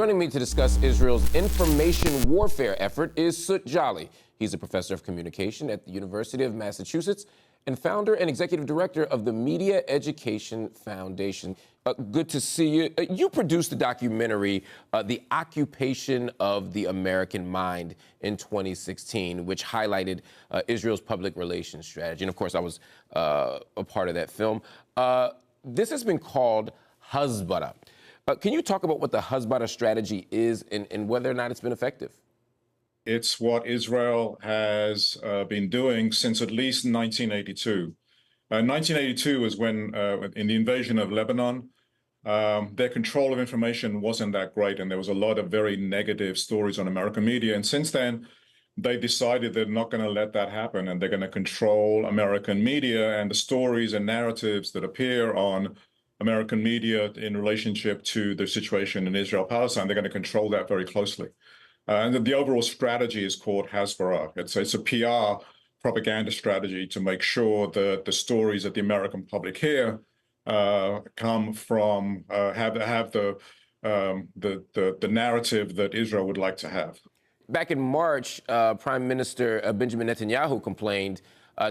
Joining me to discuss Israel's information warfare effort is Sut Jhally. He's a professor of communication at the University of Massachusetts and founder and executive director of the Media Education Foundation. Good to see you. You produced the documentary, The Occupation of the American Mind, in 2016, which highlighted Israel's public relations strategy. And of course, I was a part of that film. This has been called Hasbara. Can you talk about what the Hasbara strategy is and whether or not it's been effective? It's what Israel has been doing since at least 1982. 1982 was when, in the invasion of Lebanon, their control of information wasn't that great, and there was a lot of very negative stories on American media. And since then, they decided they're not going to let that happen, and they're going to control American media and the stories and narratives that appear on American media in relationship to the situation in Israel-Palestine. They're going to control that very closely. And the overall strategy is called Hasbara. It's a PR propaganda strategy to make sure that the stories that the American public hear come from have the narrative that Israel would like to have. Back in March, Prime Minister Benjamin Netanyahu complained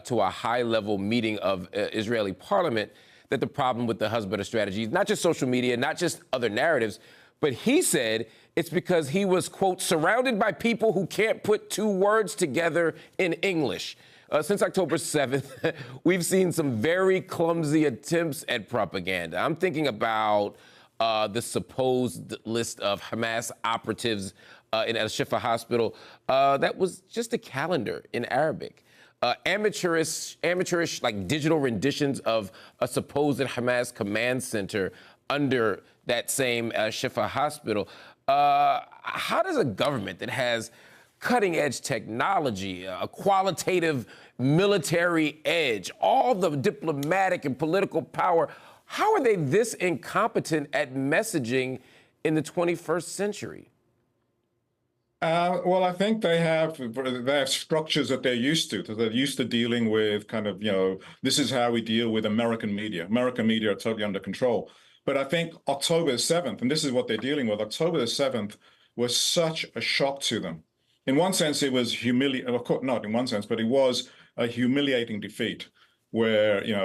to a high-level meeting of Israeli parliament that the problem with the Hasbara strategy is not just social media, not just other narratives, but he said it's because he was, quote, surrounded by people who can't put two words together in English. Since October 7th, we've seen some very clumsy attempts at propaganda. I'm thinking about the supposed list of Hamas operatives in Al-Shifa hospital. That was just a calendar in Arabic. Amateurish, like digital renditions of a supposed Hamas command center under that same Shifa hospital. How does a government that has cutting-edge technology, a qualitative military edge, all the diplomatic and political power, how are they this incompetent at messaging in the 21st century? Well, I think they have structures that they're used to. They're used to dealing with kind of, this is how we deal with American media. American media are totally under control. But I think October 7th, and this is what they're dealing with, October 7th was such a shock to them. In one sense, it was humiliating. Of course, not in one sense, but it was a humiliating defeat where, the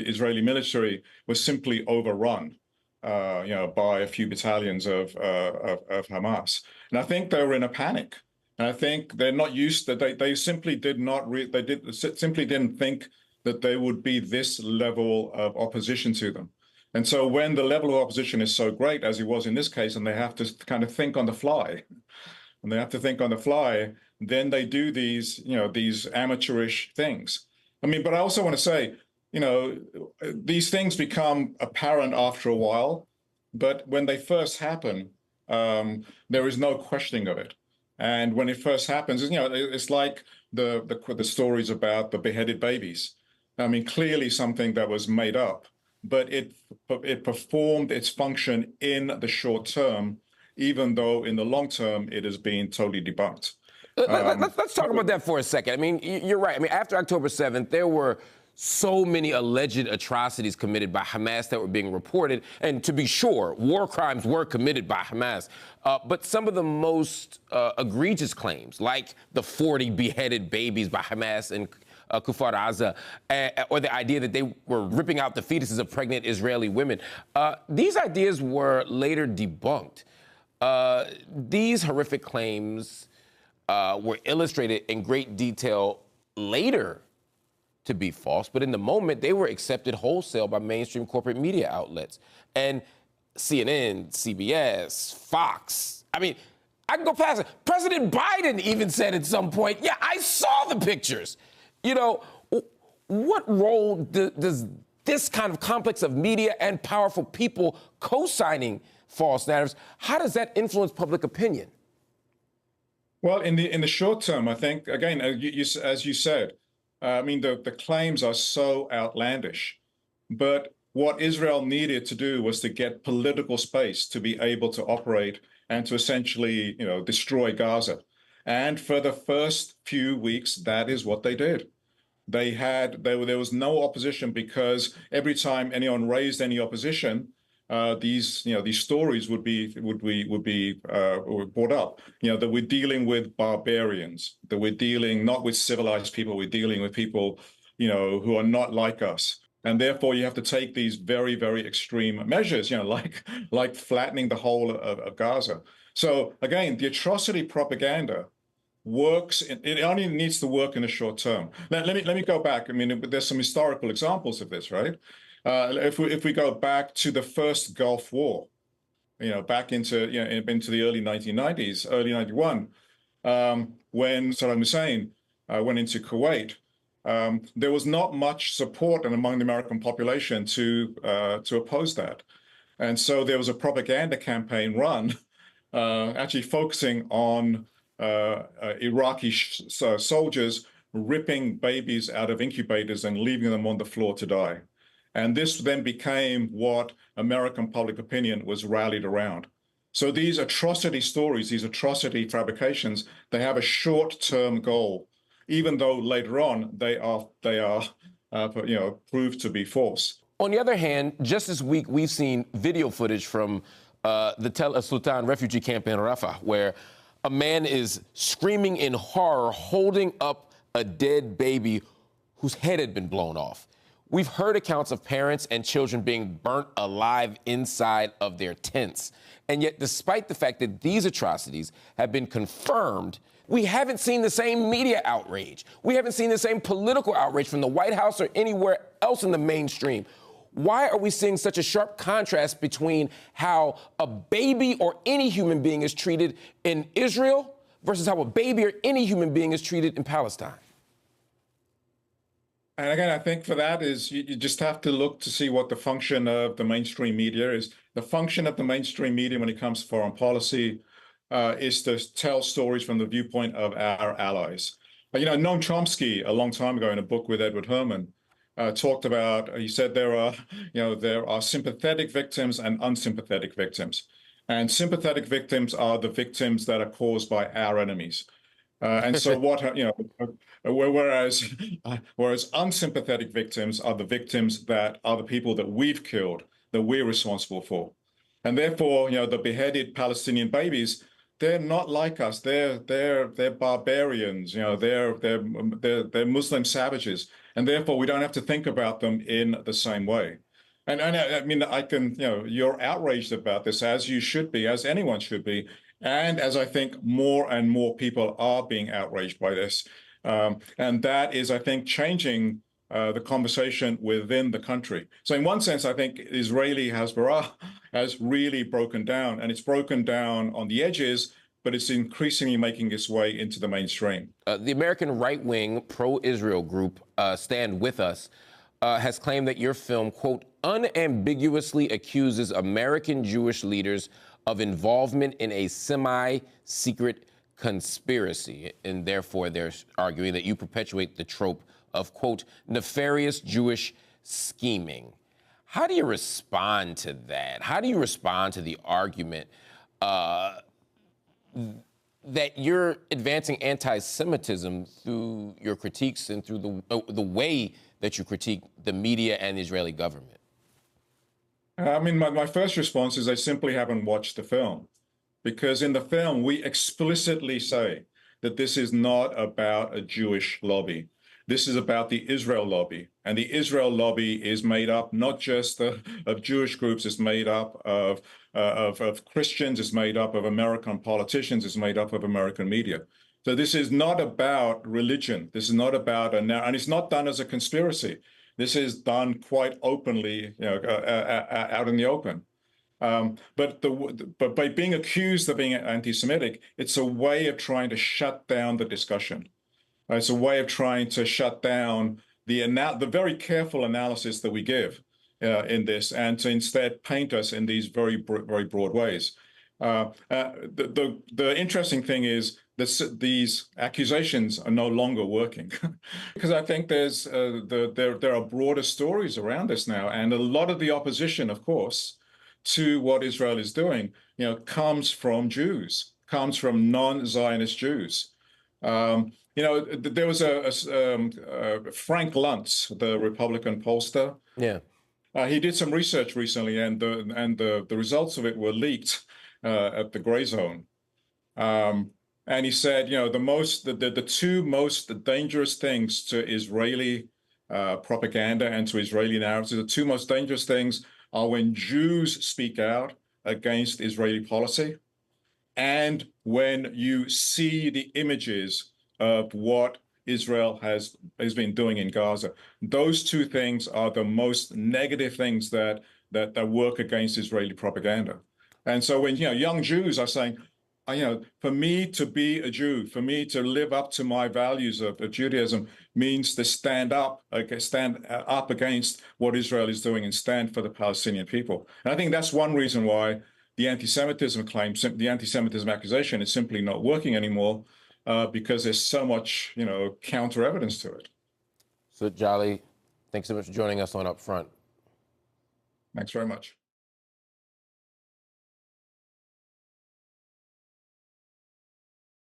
Israeli military was simply overrun. By a few battalions of Hamas, and I think they were in a panic. And I think they're not used to. They simply did not. Simply didn't think that there would be this level of opposition to them. And so when the level of opposition is so great, as it was in this case, and they have to kind of think on the fly, then they do these amateurish things. I mean, but I also want to say, these things become apparent after a while, but when they first happen, there is no questioning of it. And when it first happens, it's like the stories about the beheaded babies. I mean, clearly something that was made up, but it performed its function in the short term, even though in the long term it has been totally debunked. Let's talk about that for a second. I mean, you're right. I mean, after October 7th, there were so many alleged atrocities committed by Hamas that were being reported. And to be sure, war crimes were committed by Hamas. But some of the most egregious claims, like the 40 beheaded babies by Hamas in Kfar Aza, or the idea that they were ripping out the fetuses of pregnant Israeli women, these ideas were later debunked. These horrific claims were illustrated in great detail later to be false, but in the moment, they were accepted wholesale by mainstream corporate media outlets. And CNN, CBS, Fox, I mean, I can go past it. President Biden even said at some point, yeah, I saw the pictures. What role does this kind of complex of media and powerful people co-signing false narratives, how does that influence public opinion? Well, in the short term, I think, again, as you said, I mean, the claims are so outlandish, but what Israel needed to do was to get political space to be able to operate and to essentially, destroy Gaza. And for the first few weeks, that is what they did. There was no opposition because every time anyone raised any opposition, these stories would be brought up. That we're dealing with barbarians, that we're dealing not with civilized people, we're dealing with people, who are not like us. And therefore, you have to take these very, very extreme measures, like flattening the whole of Gaza. So again, the atrocity propaganda works. It only needs to work in the short term. Let me go back. I mean, there's some historical examples of this, right? If we go back to the first Gulf War, back into the early 1990s, early 91, when Saddam Hussein went into Kuwait. There was not much support among the American population to oppose that, and so there was a propaganda campaign run, actually focusing on Iraqi soldiers ripping babies out of incubators and leaving them on the floor to die. And this then became what American public opinion was rallied around. So these atrocity stories, these atrocity fabrications, they have a short-term goal, even though later on they are proved to be false. On the other hand, just this week we've seen video footage from the Tel Sultan refugee camp in Rafah, where a man is screaming in horror, holding up a dead baby whose head had been blown off. We've heard accounts of parents and children being burnt alive inside of their tents. And yet, despite the fact that these atrocities have been confirmed, we haven't seen the same media outrage. We haven't seen the same political outrage from the White House or anywhere else in the mainstream. Why are we seeing such a sharp contrast between how a baby or any human being is treated in Israel versus how a baby or any human being is treated in Palestine? And again, I think for that is you just have to look to see what the function of the mainstream media is. The function of the mainstream media when it comes to foreign policy is to tell stories from the viewpoint of our allies. Noam Chomsky, a long time ago in a book with Edward Herman, talked about, he said there are sympathetic victims and unsympathetic victims. And sympathetic victims are the victims that are caused by our enemies. And so whereas unsympathetic victims are the victims that are the people that we've killed, that we're responsible for. And therefore, the beheaded Palestinian babies, they're not like us. They're barbarians. They're Muslim savages, and therefore we don't have to think about them in the same way. And I mean, you're outraged about this, as you should be, as anyone should be, and as I think more and more people are being outraged by this, and that is, I think, changing the conversation within the country. So in one sense, I think Israeli Hasbara has really broken down, and it's broken down on the edges, but it's increasingly making its way into the mainstream. The American right-wing pro-Israel group, Stand With Us, has claimed that your film, quote, unambiguously accuses American Jewish leaders of involvement in a semi-secret conspiracy, and therefore they're arguing that you perpetuate the trope of, quote, nefarious Jewish scheming. How do you respond to that? How do you respond to the argument that you're advancing anti-Semitism through your critiques and through the way that you critique the media and the Israeli government? I mean, my first response is I simply haven't watched the film, because in the film, we explicitly say that this is not about a Jewish lobby. This is about the Israel lobby. And the Israel lobby is made up not just of Jewish groups, it's made up of Christians, it's made up of American politicians, it's made up of American media. So this is not about religion. This is not about and it's not done as a conspiracy. This is done quite openly, out in the open. But by being accused of being anti-Semitic, it's a way of trying to shut down the discussion. It's a way of trying to shut down the very careful analysis that we give in this, and to instead paint us in these very broad ways. The interesting thing is that these accusations are no longer working, because I think there are broader stories around this now, and a lot of the opposition, of course, to what Israel is doing, comes from Jews, comes from non-Zionist Jews. There was Frank Luntz, the Republican pollster. Yeah. He did some research recently, and the results of it were leaked at the Gray Zone. And he said, the two most dangerous things to Israeli propaganda and to Israeli narratives, the two most dangerous things are when Jews speak out against Israeli policy, and when you see the images of what Israel has been doing in Gaza. Those two things are the most negative things that work against Israeli propaganda. And so when young Jews are saying, for me to be a Jew, for me to live up to my values of Judaism means to stand up against what Israel is doing and stand for the Palestinian people. And I think that's one reason why the anti-Semitism claim, the anti-Semitism accusation is simply not working anymore, because there's so much, counter evidence to it. Sut Jhally, thanks so much for joining us on Upfront. Thanks very much.